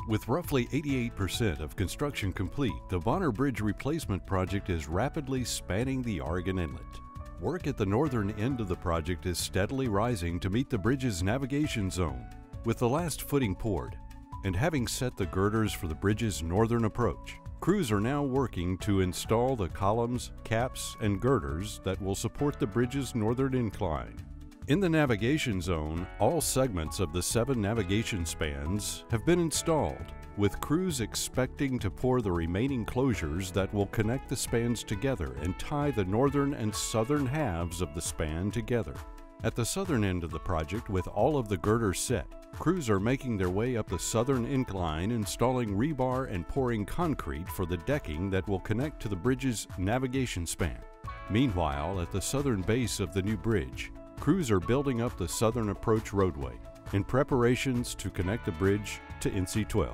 With roughly 88% of construction complete, the Bonner Bridge replacement project is rapidly spanning the Oregon Inlet. Work at the northern end of the project is steadily rising to meet the bridge's navigation zone. With the last footing poured, and having set the girders for the bridge's northern approach, crews are now working to install the columns, caps, and girders that will support the bridge's northern incline. In the navigation zone, all segments of the 7 navigation spans have been installed, with crews expecting to pour the remaining closures that will connect the spans together and tie the northern and southern halves of the span together. At the southern end of the project, with all of the girders set, crews are making their way up the southern incline, installing rebar and pouring concrete for the decking that will connect to the bridge's navigation span. Meanwhile, at the southern base of the new bridge, crews are building up the southern approach roadway in preparations to connect the bridge to NC-12.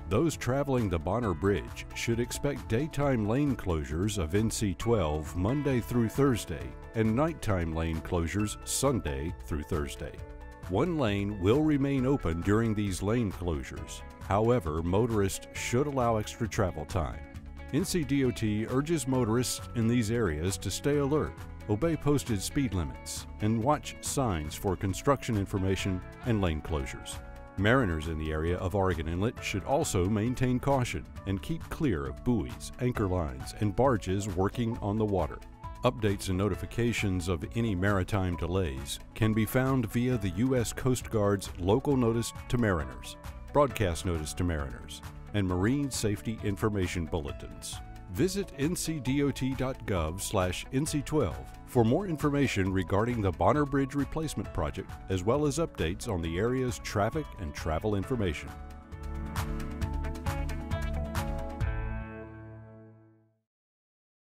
Those traveling the Bonner Bridge should expect daytime lane closures of NC-12 Monday through Thursday and nighttime lane closures Sunday through Thursday. One lane will remain open during these lane closures. However, motorists should allow extra travel time. NCDOT urges motorists in these areas to stay alert, obey posted speed limits, and watch signs for construction information and lane closures. Mariners in the area of Oregon Inlet should also maintain caution and keep clear of buoys, anchor lines, and barges working on the water. Updates and notifications of any maritime delays can be found via the U.S. Coast Guard's Local Notice to Mariners, Broadcast Notice to Mariners, and Marine Safety Information Bulletins. Visit ncdot.gov/NC12 for more information regarding the Bonner Bridge replacement project, as well as updates on the area's traffic and travel information.